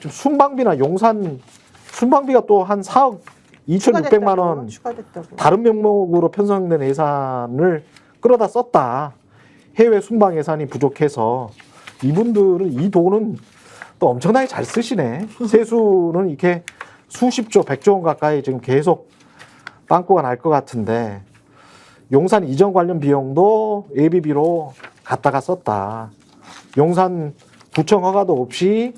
좀 순방비나 용산 순방비가 또 한 4억 2,600만 원 추가됐다고. 다른 명목으로 편성된 예산을 끌어다 썼다. 해외 순방 예산이 부족해서 이분들은 이 돈은 또 엄청나게 잘 쓰시네. 세수는 이렇게 수십조, 100조 원 가까이 지금 계속 빵꾸가 날 것 같은데 용산 이전 관련 비용도 예비비로 갖다가 썼다. 용산 구청 허가도 없이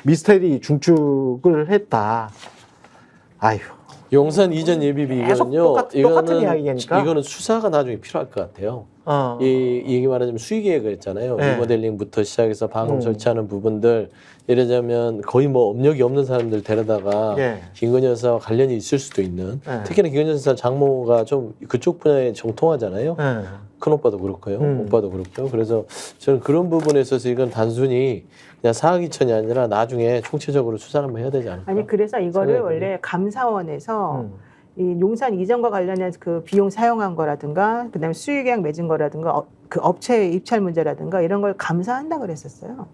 미스테리 중축을 했다. 아휴. 용산 이전 예비비 계속 이거는요. 똑같은 이야기니까. 이거는 수사가 나중에 필요할 것 같아요. 어. 이 얘기 말하자면 수의 계획을 했잖아요. 네. 리모델링부터 시작해서 방음 설치하는 부분들 예를 들자면 거의 뭐 업력이 없는 사람들 데려다가 예. 김건희 여사와 관련이 있을 수도 있는 네. 특히나 김건희 여사 장모가 좀 그쪽 분야에 정통하잖아요. 네. 큰 오빠도 그렇고요. 오빠도 그렇고요. 그래서 저는 그런 부분에 있어서 이건 단순히 그냥 4억 2천이 아니라 나중에 총체적으로 수사를 한번 해야 되지 않을까. 아니 그래서 이거를 생각이 원래 감사원에서 이 용산 이전과 관련해서 그 비용 사용한 거라든가 그다음에 수의계약 맺은 거라든가 그 업체 입찰 문제라든가 이런 걸 감사한다 그랬었어요.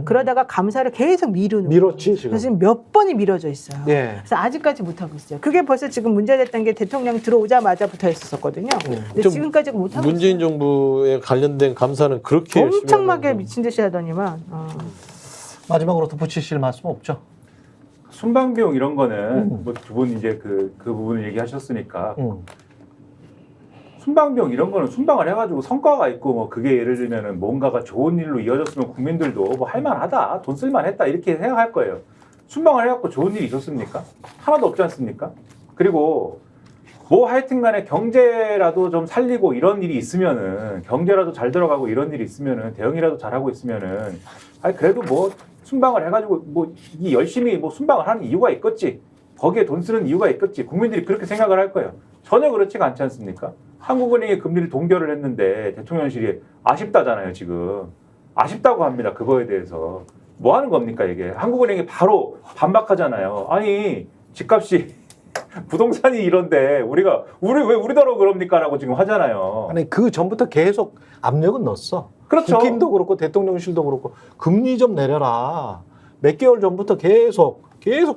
그러다가 감사를 계속 미루는 밀었지 거예요. 지금. 그래서 지금 몇 번이 미뤄져 있어요. 예. 그래서 아직까지 못 하고 있어요. 그게 벌써 지금 문제됐던 게 대통령 들어오자마자부터 했었거든요. 근데 좀 지금까지 못 하고 문재인 정부에 관련된 감사는 그렇게 있어요. 열심히 엄청나게 하면서 미친 듯이 하더니만. 마지막으로 덧붙이실 말씀 없죠? 순방 비용 이런 거는 뭐 두 분 이제 그 부분을 얘기하셨으니까 순방 비용 이런 거는 순방을 해가지고 성과가 있고 뭐 그게 예를 들면은 뭔가가 좋은 일로 이어졌으면 국민들도 뭐 할만하다 돈 쓸만했다 이렇게 생각할 거예요. 순방을 해갖고 좋은 일이 있었습니까? 하나도 없지 않습니까? 그리고 뭐 하여튼간에 경제라도 좀 살리고 이런 일이 있으면은 경제라도 잘 들어가고 이런 일이 있으면은 대응이라도 잘하고 있으면은 아니 그래도 뭐 순방을 해가지고 뭐 이 열심히 뭐 순방을 하는 이유가 있겠지. 거기에 돈 쓰는 이유가 있겠지. 국민들이 그렇게 생각을 할 거예요. 전혀 그렇지가 않지 않습니까? 한국은행이 금리를 동결을 했는데 대통령실이 아쉽다잖아요, 지금. 아쉽다고 합니다, 그거에 대해서. 뭐 하는 겁니까, 이게? 한국은행이 바로 반박하잖아요. 아니, 집값이 부동산이 이런데 왜 우리더러 그럽니까? 라고 지금 하잖아요. 아니 그 전부터 계속 압력은 넣었어. 그렇죠. 국힘도 그렇고 대통령실도 그렇고 금리 좀 내려라. 몇 개월 전부터 계속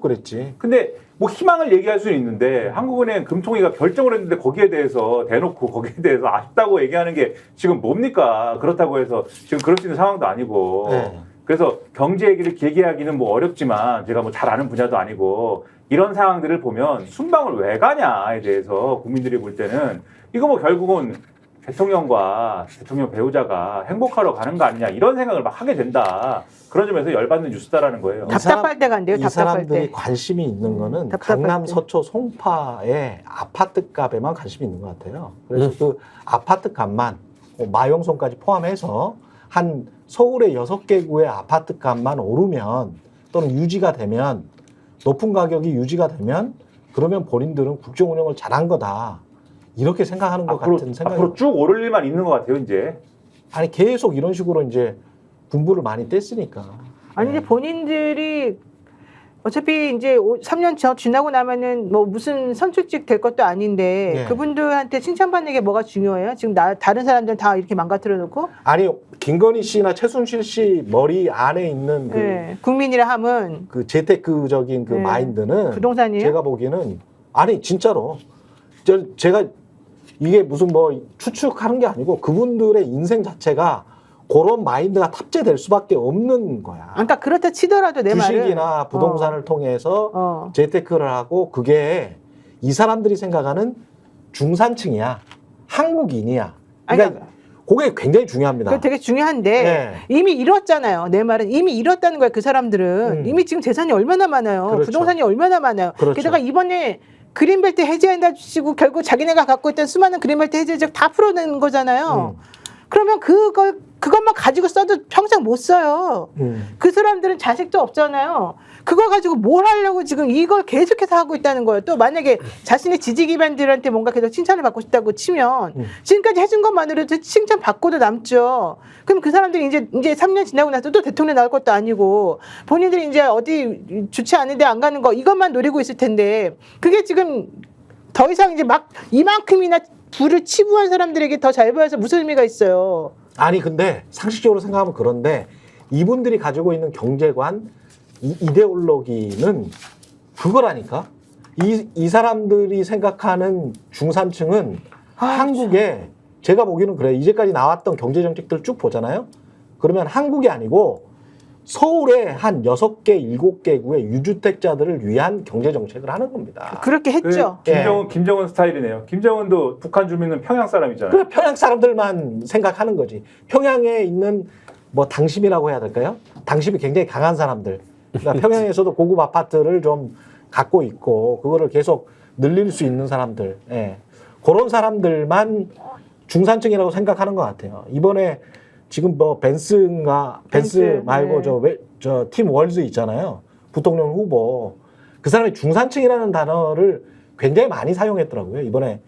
그랬지. 근데 뭐 희망을 얘기할 수는 있는데 한국은행 금통위가 결정을 했는데 거기에 대해서 대놓고 거기에 대해서 아쉽다고 얘기하는 게 지금 뭡니까? 그렇다고 해서 지금 그럴 수 있는 상황도 아니고 네. 그래서 경제 얘기를 길게 하기는 뭐 어렵지만 제가 뭐 잘 아는 분야도 아니고 이런 상황들을 보면 순방을 왜 가냐에 대해서 국민들이 볼 때는 이거 뭐 결국은 대통령과 대통령 배우자가 행복하러 가는 거 아니냐 이런 생각을 막 하게 된다. 그런 점에서 열받는 뉴스다라는 거예요. 답답할 때가 안 돼요. 이 답답할 사람들이 때. 관심이 있는 거는 답답할 강남 때. 서초 송파의 아파트 값에만 관심이 있는 것 같아요. 그래서 그 아파트 값만 마용성까지 포함해서 한 서울의 6개 구의 아파트 값만 오르면 또는 유지가 되면 높은 가격이 유지가 되면 그러면 본인들은 국정 운영을 잘한 거다. 이렇게 생각하는 것 같은 생각이. 앞으로 쭉 오를 일만 있는 것 같아요, 이제. 아니 계속 이런 식으로 이제 분부를 많이 뗐으니까. 아니 이제 본인들이 어차피 이제 3년 지나고 나면은 뭐 무슨 선출직 될 것도 아닌데 네. 그분들한테 칭찬받는 게 뭐가 중요해요? 지금 다른 사람들 다 이렇게 망가뜨려 놓고 아니 김건희 씨나 최순실 씨 머리 안에 있는 그, 네. 국민이라 함은 그 재테크적인 그 네. 마인드는 부동산이에요? 제가 보기에는 아니 진짜로 제가 이게 무슨 뭐 추측하는 게 아니고 그분들의 인생 자체가 그런 마인드가 탑재될 수밖에 없는 거야. 그러니까 그렇다 치더라도 내 말은 주식이나 부동산을 통해서 재테크를 하고 그게 이 사람들이 생각하는 중산층이야. 한국인이야. 그러니까 그게 굉장히 중요합니다. 그게 되게 중요한데 네. 이미 잃었잖아요. 내 말은 이미 잃었다는 거야. 그 사람들은 이미 지금 재산이 얼마나 많아요. 그렇죠. 부동산이 얼마나 많아요. 그렇죠. 게다가 이번에 그린벨트 해제한다 주시고 결국 자기네가 갖고 있던 수많은 그린벨트 해제적 다 풀어내는 거잖아요. 그러면 그것만 가지고 써도 평생 못 써요. 그 사람들은 자식도 없잖아요. 그거 가지고 뭘 하려고 지금 이걸 계속해서 하고 있다는 거예요. 또 만약에 자신의 지지 기반들한테 뭔가 계속 칭찬을 받고 싶다고 치면 지금까지 해준 것만으로도 칭찬 받고도 남죠. 그럼 그 사람들이 이제 3년 지나고 나서 또 대통령 나올 것도 아니고 본인들이 이제 어디 좋지 않은데 안 가는 거 이것만 노리고 있을 텐데 그게 지금 더 이상 이제 막 이만큼이나 부를 치부한 사람들에게 더 잘 보여서 무슨 의미가 있어요. 아니 근데 상식적으로 생각하면 그런데 이분들이 가지고 있는 경제관, 이데올로기는 그거라니까. 이 사람들이 생각하는 중산층은 한국에 제가 보기에는 그래요. 이제까지 나왔던 경제 정책들 쭉 보잖아요. 그러면 한국이 아니고 서울에 한 6개, 7개 구의 유주택자들을 위한 경제 정책을 하는 겁니다. 그렇게 했죠. 김정은 스타일이네요. 김정은도 북한 주민은 평양 사람이잖아요. 그래, 평양 사람들만 생각하는 거지. 평양에 있는 뭐 당심이라고 해야 될까요? 당심이 굉장히 강한 사람들. 그러니까 평양에서도 고급 아파트를 좀 갖고 있고 그거를 계속 늘릴 수 있는 사람들. 예. 그런 사람들만 중산층이라고 생각하는 것 같아요. 이번에 지금 뭐 벤스 말고 네. 저 팀 월즈 있잖아요. 부통령 후보. 그 사람이 중산층이라는 단어를 굉장히 많이 사용했더라고요. 이번에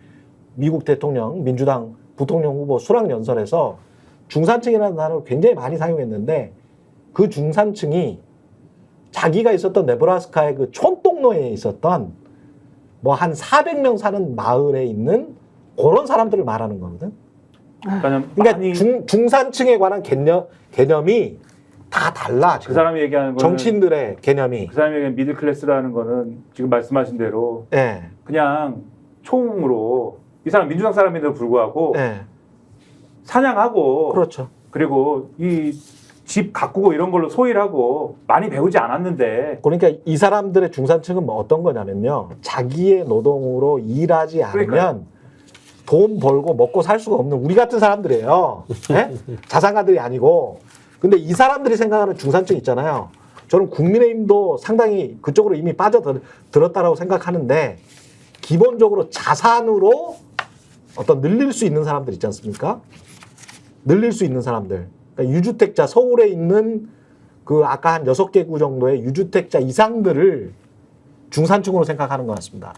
미국 대통령 민주당 부통령 후보 수락 연설에서 중산층이라는 단어를 굉장히 많이 사용했는데 그 중산층이 자기가 있었던 네브라스카의 그 촌동로에 있었던 뭐 한 400명 사는 마을에 있는 그런 사람들을 말하는 거거든. 그러니까 중산층에 관한 개념이 다 달라. 지금. 그 사람이 얘기하는 거는 정치인들의 개념이. 그 사람이 얘기하는 미들 클래스라는 거는 지금 말씀하신 대로 예. 그냥 총으로 이 사람 민주당 사람인데도 불구하고 예. 사냥하고 그렇죠. 그리고 이 집 가꾸고 이런 걸로 소일을 하고 많이 배우지 않았는데 그러니까 이 사람들의 중산층은 뭐 어떤 거냐면요. 자기의 노동으로 일하지 않으면 그러니까요. 돈 벌고 먹고 살 수가 없는 우리 같은 사람들이에요. 예? 자산가들이 아니고. 근데 이 사람들이 생각하는 중산층 있잖아요. 저는 국민의힘도 상당히 그쪽으로 이미 빠져들었다라고 생각하는데 기본적으로 자산으로 어떤 늘릴 수 있는 사람들 있지 않습니까? 늘릴 수 있는 사람들. 그러니까 유주택자, 서울에 있는 그 아까 한 6개 구 정도의 유주택자 이상들을 중산층으로 생각하는 것 같습니다.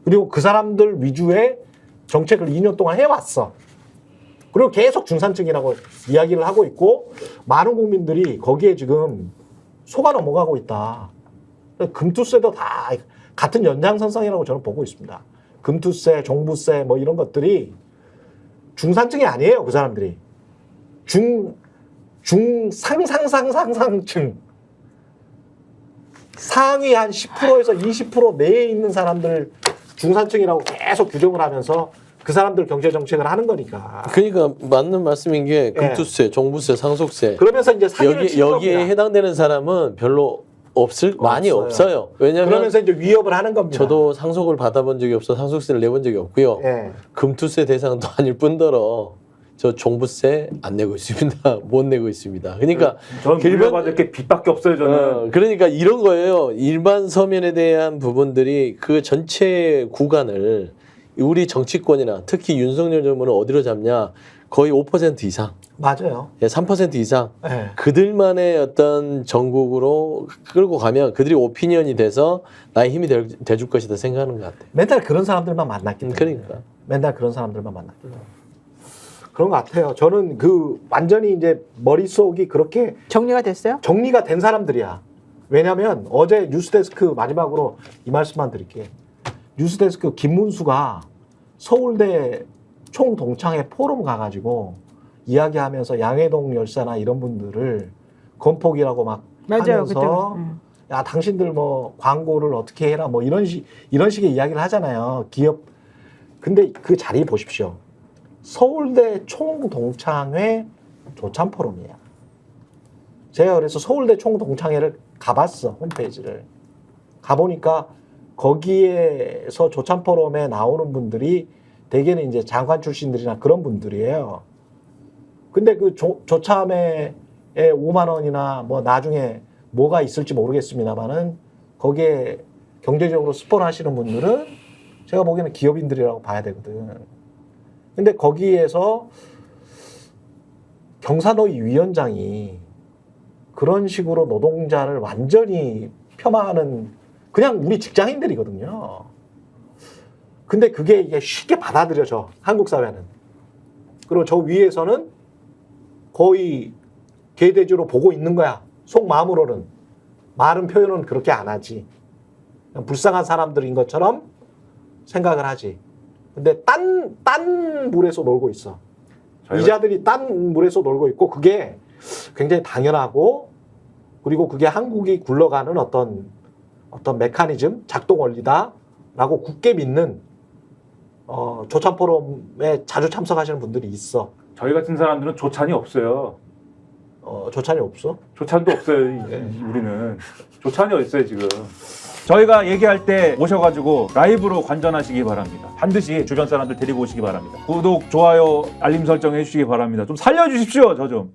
그리고 그 사람들 위주의 정책을 2년 동안 해왔어. 그리고 계속 중산층이라고 이야기를 하고 있고 많은 국민들이 거기에 지금 속아 넘어가고 있다. 금투세도 다 같은 연장선상이라고 저는 보고 있습니다. 금투세, 종부세 뭐 이런 것들이 중산층이 아니에요. 그 사람들이. 중상상상상층. 상위 한 10%에서 20% 내에 있는 사람들을 중산층이라고 계속 규정을 하면서 그 사람들 경제 정책을 하는 거니까. 그러니까 맞는 말씀인 게 금투세, 종부세, 상속세. 그러면서 이제 사기를 치는 여기에 겁니다. 해당되는 사람은 별로 많이 없어요. 왜냐하면 그러면서 이제 위협을 하는 겁니다. 저도 상속을 받아본 적이 없어 상속세를 내본 적이 없고요. 예. 금투세 대상도 아닐 뿐더러 저 종부세 안 내고 있습니다. 못 내고 있습니다. 그러니까 저는 물려받을 게 빚밖에 없어요. 저는 그러니까 이런 거예요. 일반 서민에 대한 부분들이 그 전체 구간을 우리 정치권이나 특히 윤석열 정부는 어디로 잡냐? 거의 5% 이상. 맞아요. 3% 이상. 예. 그들만의 어떤 전국으로 끌고 가면 그들이 오피니언이 돼서 나의 힘이 돼줄 것이다 생각하는 것 같아요. 맨날 그런 사람들만 만났기 때문에. 그러니까. 맨날 그런 사람들만 만났기 때문에. 그런 것 같아요. 저는 그 완전히 이제 머릿속이 그렇게 정리가 됐어요? 정리가 된 사람들이야. 왜냐면 어제 뉴스데스크 마지막으로 이 말씀만 드릴게요. 뉴스데스크 김문수가 서울대 총동창회 포럼 가가지고 이야기하면서 양해동 열사나 이런 분들을 건폭이라고 막 맞아요. 하면서 야 당신들 뭐 광고를 어떻게 해라 뭐 이런 식의 이야기를 하잖아요. 기업. 근데 그 자리 보십시오. 서울대 총동창회 조찬 포럼이야. 제가 그래서 서울대 총동창회를 가봤어. 홈페이지를. 가보니까 거기에서 조찬 포럼에 나오는 분들이 대개는 이제 장관 출신들이나 그런 분들이에요. 근데 그 조참회에 5만 원이나 뭐 나중에 뭐가 있을지 모르겠습니다만은 거기에 경제적으로 스폰하시는 분들은 제가 보기에는 기업인들이라고 봐야 되거든. 근데 거기에서 경사노위 위원장이 그런 식으로 노동자를 완전히 폄하하는 그냥 우리 직장인들이거든요. 근데 그게 이게 쉽게 받아들여져, 한국 사회는. 그리고 저 위에서는 거의 개돼지로 보고 있는 거야. 속마음으로는. 말은 표현은 그렇게 안 하지. 그냥 불쌍한 사람들인 것처럼 생각을 하지. 근데 딴 물에서 놀고 있어. 이자들이 딴 물에서 놀고 있고 그게 굉장히 당연하고 그리고 그게 한국이 굴러가는 어떤 메커니즘, 작동 원리다라고 굳게 믿는 조찬 포럼에 자주 참석하시는 분들이 있어. 저희 같은 사람들은 조찬이 없어요. 조찬이 없어? 조찬도 없어요. 우리는 조찬이 어딨어요 지금. 저희가 얘기할 때 오셔가지고 라이브로 관전하시기 바랍니다. 반드시 주변 사람들 데리고 오시기 바랍니다. 구독, 좋아요, 알림 설정 해주시기 바랍니다. 좀 살려주십시오. 저 좀.